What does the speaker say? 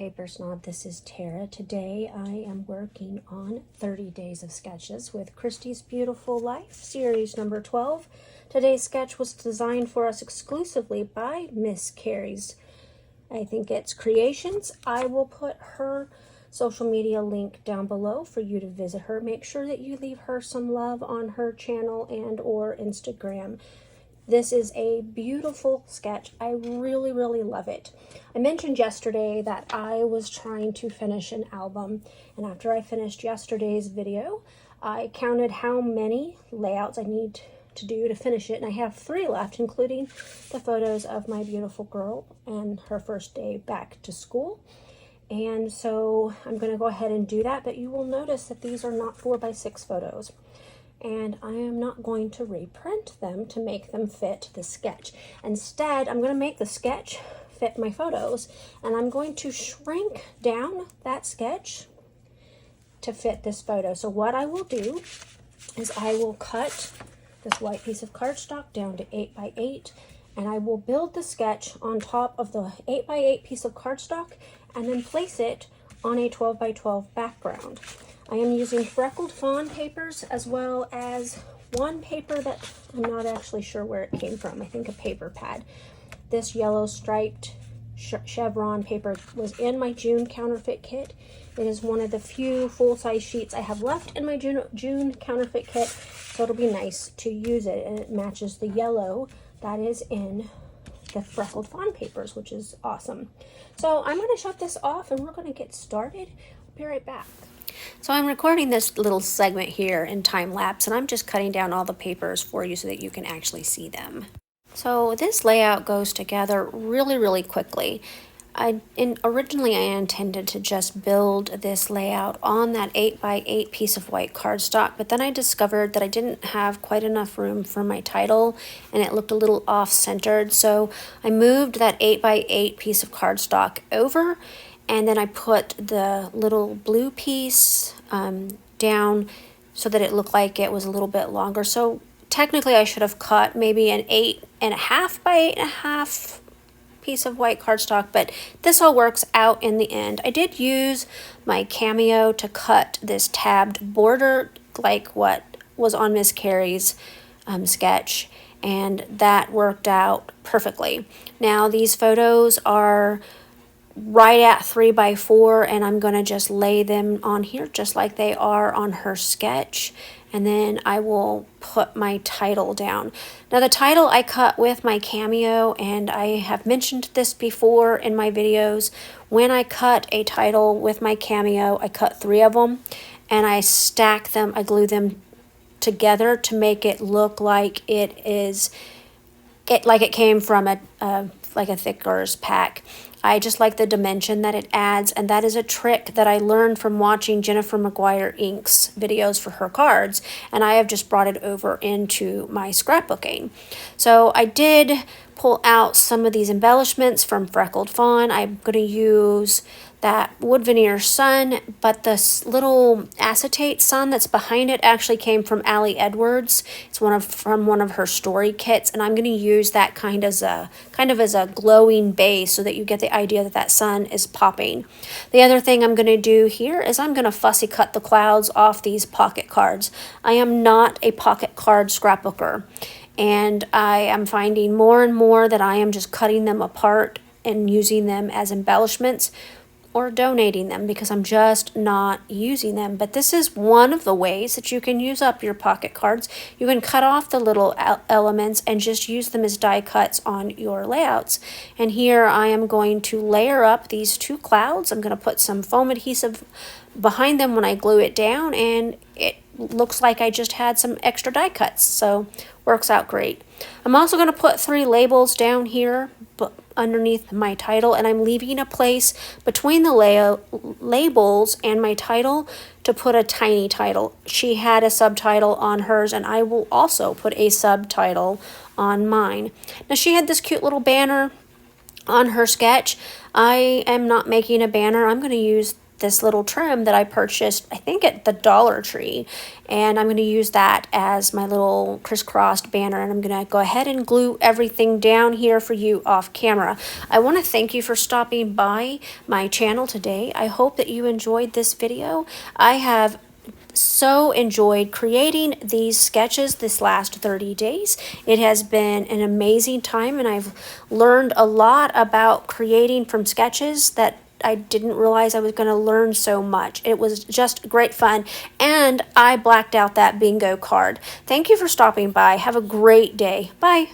Paper Snob, this is Tara. Today I am working on 30 Days of Sketches with Christie's Beautiful Life, series number 12. Today's sketch was designed for us exclusively by Miss Carrie's, I think it's Creations. I will put her social media link down below for you to visit her. Make sure that you leave her some love on her channel and or Instagram. This is a beautiful sketch. I really, really love it. I mentioned yesterday that I was trying to finish an album, and after I finished yesterday's video, I counted how many layouts I need to do to finish it, and I have 3 left, including the photos of my beautiful girl and her first day back to school. And so I'm going to go ahead and do that, but you will notice that these are not 4x6 photos. And I am not going to reprint them to make them fit the sketch. Instead, I'm going to make the sketch fit my photos, and I'm going to shrink down that sketch to fit this photo. So what I will do is I will cut this white piece of cardstock down to 8x8, and I will build the sketch on top of the 8x8 piece of cardstock and then place it on a 12x12 background. I am using freckled fawn papers, as well as one paper that I'm not actually sure where it came from. I think a paper pad. This yellow striped chevron paper was in my June counterfeit kit. It is one of the few full-size sheets I have left in my June counterfeit kit, so it'll be nice to use it, and it matches the yellow that is in the freckled fawn papers, which is awesome. So I'm going to shut this off and we're going to get started. I'll be right back. So I'm recording this little segment here in time lapse, and I'm just cutting down all the papers for you so that you can actually see them. So this layout goes together really, really quickly. Originally I intended to just build this layout on that 8x8 piece of white cardstock, but then I discovered that I didn't have quite enough room for my title and it looked a little off-centered. So I moved that 8x8 piece of cardstock over, and then I put the little blue piece down so that it looked like it was a little bit longer. So technically I should have cut maybe an 8.5 by 8.5 piece of white cardstock, but this all works out in the end. I did use my Cameo to cut this tabbed border like what was on Miss Carrie's sketch, and that worked out perfectly. Now these photos are right at 3x4, and I'm going to just lay them on here just like they are on her sketch, and then I will put my title down. Now the title I cut with my Cameo, and I have mentioned this before in my videos. When I cut a title with my Cameo, I cut 3 of them and I stack them, I glue them together to make it look like it came from a Thickers pack. I just like the dimension that it adds, and that is a trick that I learned from watching Jennifer McGuire Inc.'s videos for her cards, and I have just brought it over into my scrapbooking. So I did pull out some of these embellishments from Freckled Fawn. I'm going to use that wood veneer sun, but this little acetate sun that's behind it actually came from Allie Edwards. It's from one of her story kits, and I'm going to use that kind of as a glowing base so that you get the idea that that sun is popping. The other thing I'm going to do here is I'm going to fussy cut the clouds off these pocket cards. I am not a pocket card scrapbooker, and I am finding more and more that I am just cutting them apart and using them as embellishments, or donating them because I'm just not using them. But this is one of the ways that you can use up your pocket cards. You can cut off the little elements and just use them as die cuts on your layouts. And here I am going to layer up these 2 clouds. I'm going to put some foam adhesive behind them when I glue it down, and it looks like I just had some extra die cuts, so works out great. I'm also going to put 3 labels down here underneath my title, and I'm leaving a place between the labels and my title to put a tiny title. She had a subtitle on hers, and I will also put a subtitle on mine. Now she had this cute little banner on her sketch. I am not making a banner. I'm going to use this little trim that I purchased, I think at the Dollar Tree, and I'm going to use that as my little crisscrossed banner, and I'm going to go ahead and glue everything down here for you off camera. I want to thank you for stopping by my channel today. I hope that you enjoyed this video. I have so enjoyed creating these sketches this last 30 days. It has been an amazing time, and I've learned a lot about creating from sketches that I didn't realize I was going to learn so much. It was just great fun, and I blacked out that bingo card. Thank you for stopping by. Have a great day. Bye.